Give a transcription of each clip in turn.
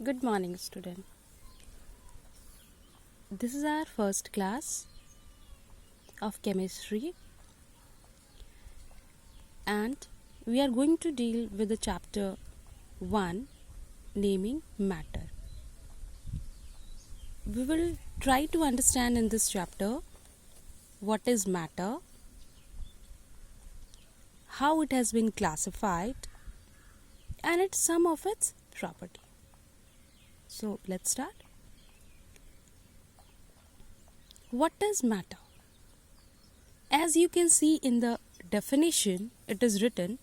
Good morning, student. This is our first class of chemistry, and we are going to deal with the chapter 1, naming matter. We will try to understand in this chapter what is matter, how it has been classified, and some of its property. So let's start. What is matter? As you can see in the definition, it is written,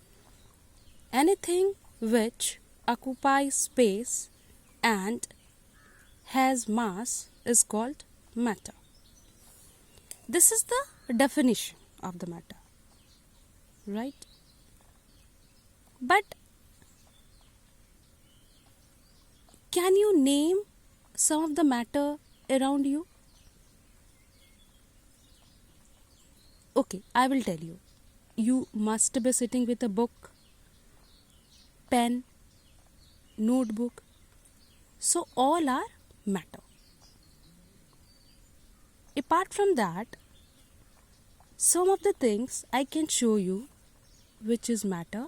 anything which occupies space and has mass is called matter. This is the definition of the matter, right? But can you name some of the matter around you? Okay, I will tell you. You must be sitting with a book, pen, notebook. So all are matter. Apart from that, some of the things I can show you which is matter.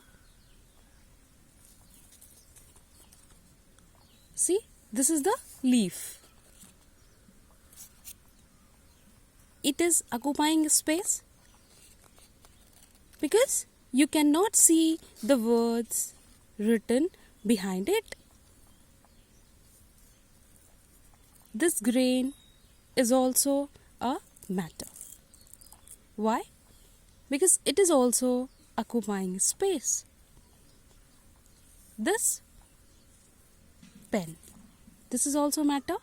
See, this is the leaf. It is occupying space because you cannot see the words written behind it. This grain is also a matter. Why? Because it is also occupying space. This pen, this is also matter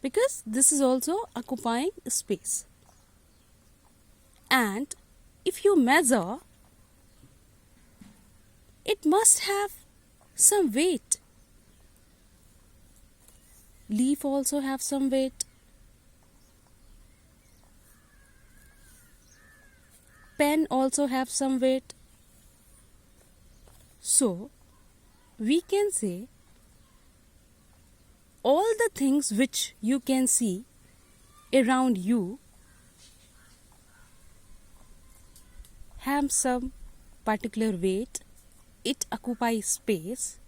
because this is also occupying space. And if you measure, it must have some weight. Leaf also have some weight. Pen also have some weight. So, we can say all the things which you can see around you have some particular weight. It occupies space.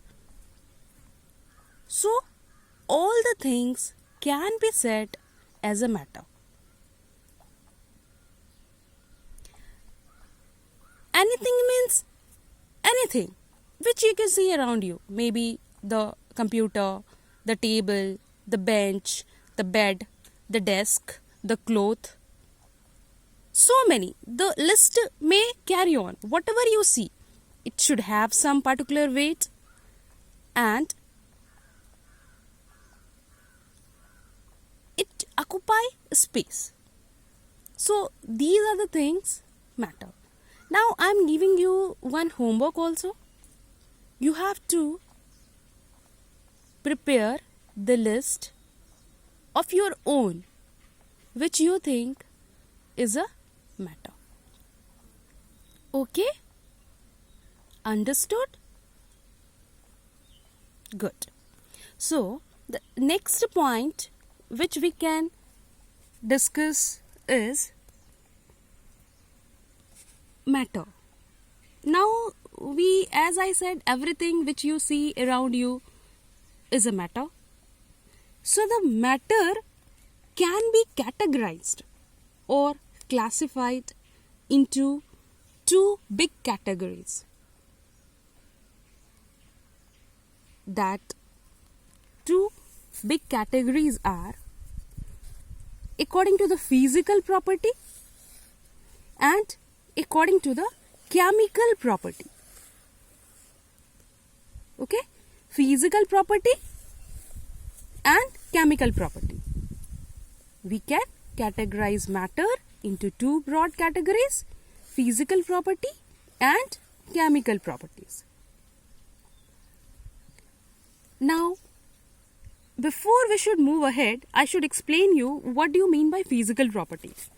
So, all the things can be said as a matter. Anything means anything which you can see around you. Maybe the computer, the table, the bench, the bed, the desk, the cloth. So many. The list may carry on. Whatever you see, it should have some particular weight and it occupy space. So these are the things matter. Now I am giving you one homework also. You have to prepare the list of your own which you think is a matter. Okay? Understood? Good. So, the next point which we can discuss is matter. Now, as I said, everything which you see around you is a matter. So, the matter can be categorized or classified into two big categories. That two big categories are according to the physical property and according to the chemical property. Okay? Physical property and chemical property. We can categorize matter into two broad categories, physical property and chemical properties. Now, before we should move ahead, I should explain you what do you mean by physical properties.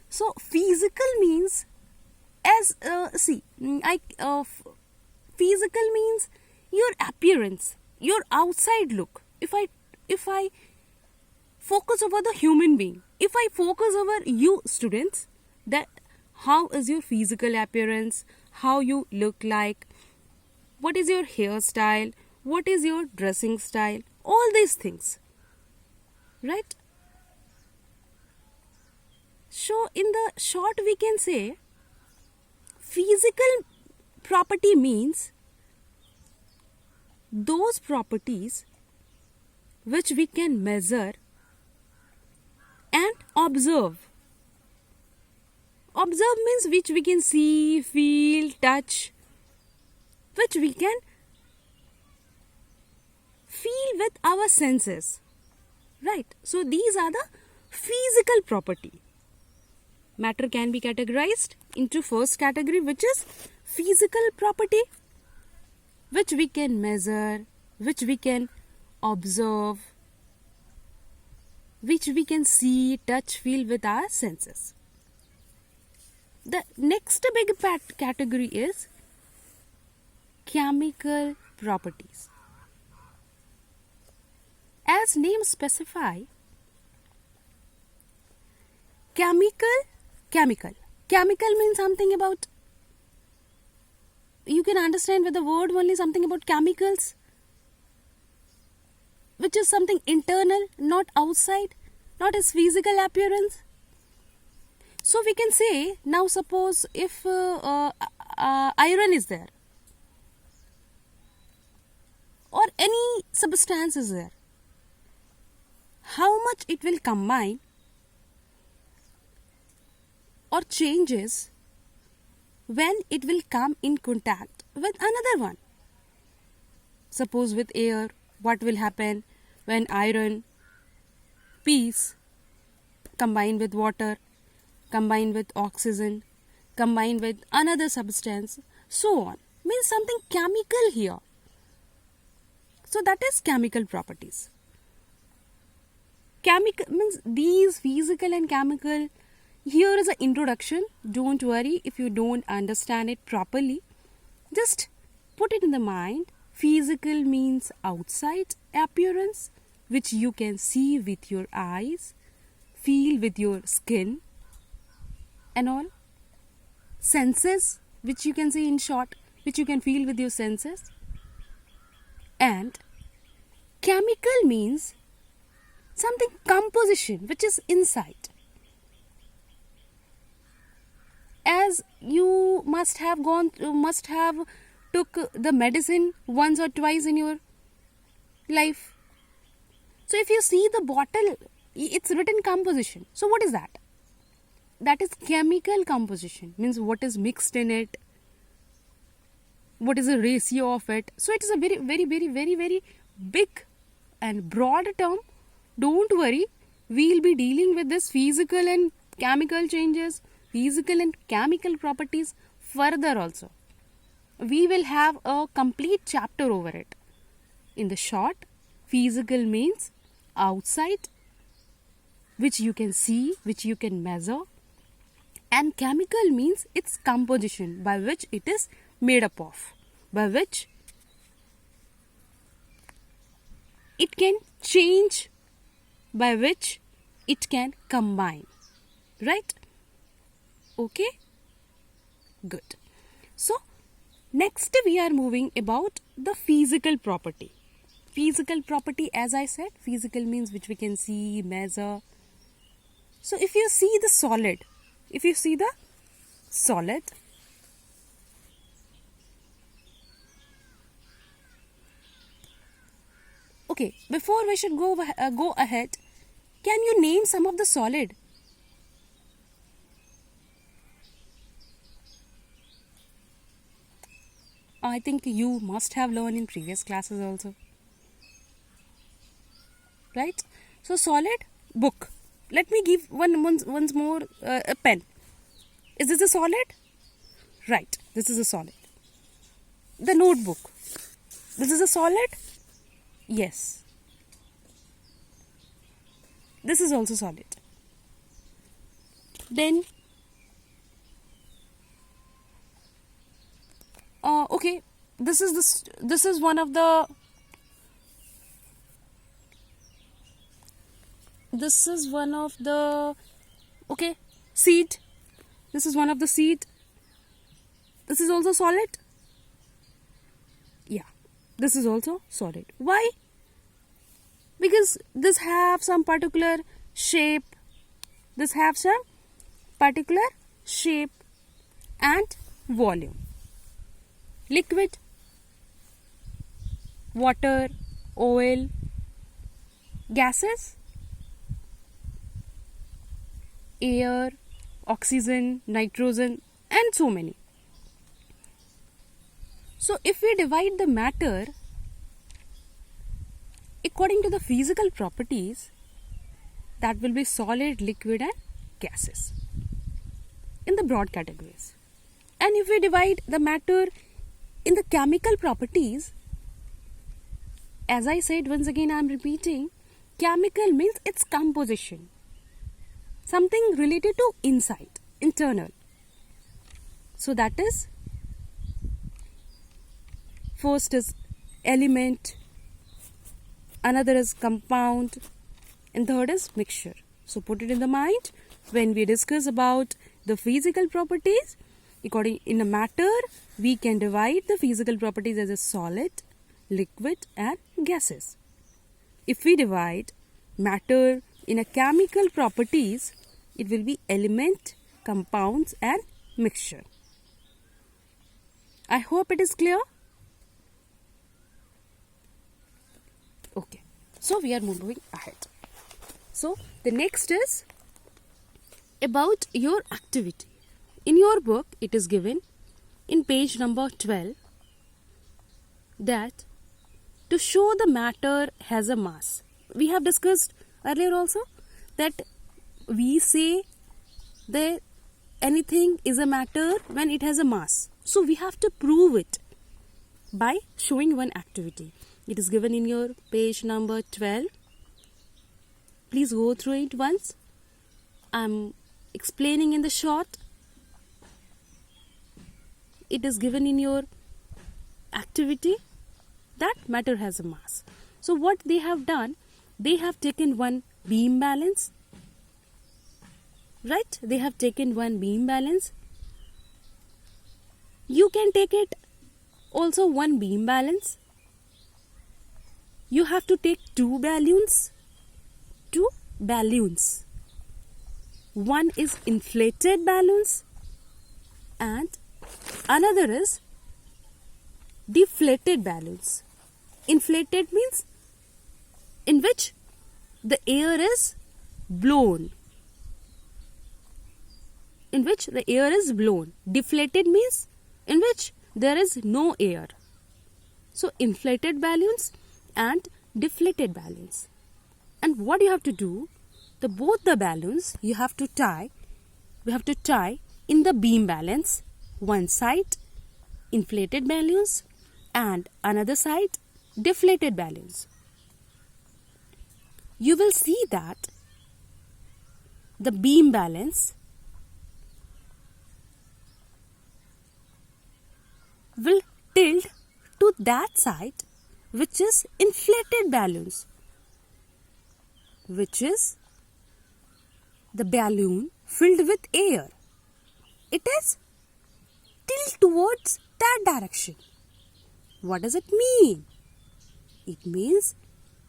So, physical means as Physical means your appearance, your outside look. If I focus over the human being, if I focus over you students, that how is your physical appearance, how you look like, what is your hairstyle, what is your dressing style, all these things, right? So in the short we can say physical property means those properties which we can measure and observe. Observe means which we can see, feel, touch, which we can feel with our senses, right? So these are the physical property. Matter can be categorized into first category, which is physical property, which we can measure, which we can observe, which we can see, touch, feel with our senses. The next big category is chemical properties. As name specify, chemical means something about, you can understand with the word only something about chemicals, which is something internal, not outside, not as physical appearance. So we can say, now suppose if iron is there or any substance is there, how much it will combine or changes when it will come in contact with another one. Suppose with air, what will happen when iron piece combine with water, combine with oxygen, combine with another substance, so on. Means something chemical here. So that is chemical properties. Chemical means these physical and chemical. Here is an introduction. Don't worry if you don't understand it properly. Just put it in the mind. Physical means outside appearance, which you can see with your eyes, feel with your skin and all. Senses, which you can see in short, which you can feel with your senses. And chemical means something composition, which is inside. As you must have took the medicine once or twice in your life. So if you see the bottle, it's written composition. So what is that? That is chemical composition. Means what is mixed in it, what is the ratio of it. So it is a very big and broad term. Don't worry, we'll be dealing with this physical and chemical changes, physical and chemical properties further also. We will have a complete chapter over it. In the short, physical means outside, which you can see, which you can measure, and chemical means its composition, by which it is made up of, by which it can change, by which it can combine, right? Okay, good. So next we are moving about the physical property. Physical property, as I said, physical means which we can see, measure. So if you see the solid, okay, before we should go ahead, can you name some of the solid? I think you must have learned in previous classes also, right? So solid, book. Let me give once more a pen. Is this a solid? Right, this is a solid. The notebook. This is a solid? Yes. This is also solid. Then, okay, this is this is one of the okay, seed. This is one of the seed. This is also solid. Yeah, this is also solid. Why? Because this have some particular shape. This have some particular shape and volume. Liquid, water, oil, gases, air, oxygen, nitrogen, and so many. So if we divide the matter according to the physical properties, that will be solid, liquid, and gases in the broad categories. And if we divide the matter in the chemical properties, as I said, once again I am repeating, chemical means its composition, something related to inside, internal. So that is, first is element, another is compound, and third is mixture. So put it in the mind when we discuss about the physical properties. According in a matter, we can divide the physical properties as a solid, liquid, and gases. If we divide matter in a chemical properties, it will be element, compounds, and mixture. I hope it is clear. Okay, so we are moving ahead. So the next is about your activity. In your book, it is given in page number 12 that to show the matter has a mass. We have discussed earlier also that we say that anything is a matter when it has a mass. So we have to prove it by showing one activity. It is given in your page number 12. Please go through it once. I am explaining in the short. It is given in your activity that matter has a mass. So what they have done, they have taken one beam balance, right? They have taken one beam balance. You can take it also one beam balance. You have to take two balloons. One is inflated balloons and another is deflated balloons. Inflated means in which the air is blown. Deflated means in which there is no air. So inflated balloons and deflated balloons. And what you have to do, both the balloons you have to tie. We have to tie in the beam balance. One side inflated balloons and another side deflated balloons. You will see that the beam balance will tilt to that side which is inflated balloons, which is the balloon filled with air. It is tilt towards that direction. What does it mean? It means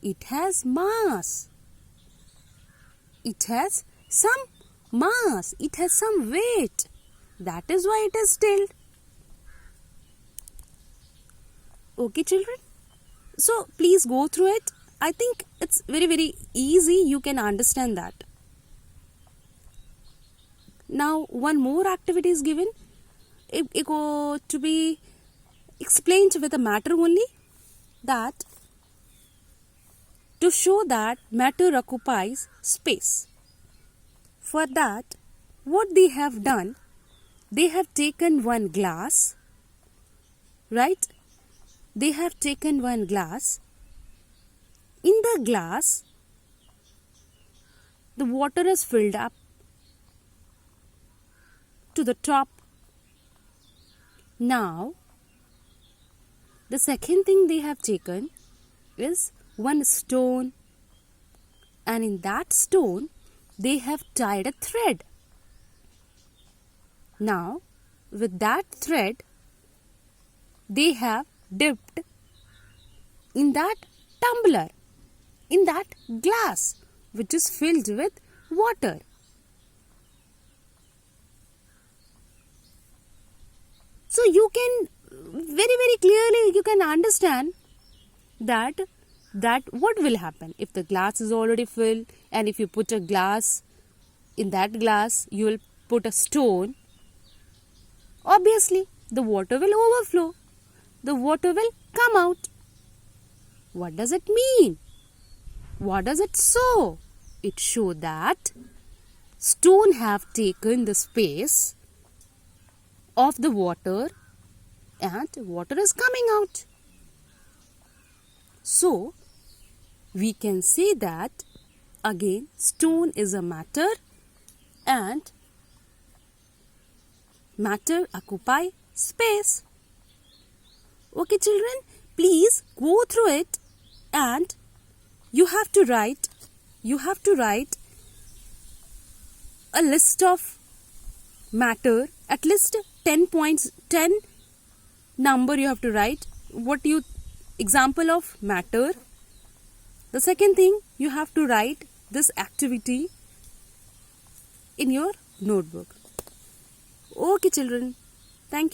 it has mass. It has some mass. It has some weight. That is why it is tilt. Okay, children? So, please go through it. I think it's very, very easy. You can understand that. Now, one more activity is given. It go to be explained with a matter only, that to show that matter occupies space. For that, what they have done, they have taken one glass, right? They have taken one glass. In the glass, the water is filled up to the top. Now, The second thing they have taken is one stone, and in that stone they have tied a thread. Now, with that thread, they have dipped in that tumbler, in that glass which is filled with water. So you can very clearly you can understand that what will happen if the glass is already filled, and if you put a glass, in that glass you will put a stone. Obviously, the water will overflow. The water will come out. What does it mean? What does it show? It shows that stone have taken the space of the water and water is coming out. So, we can say that again stone is a matter and matter occupy space. Okay children, please go through it, and you have to write a list of matter, at least 10 points, 10 number you have to write. What you example of matter. The second thing, you have to write this activity in your notebook. Okay children, thank you.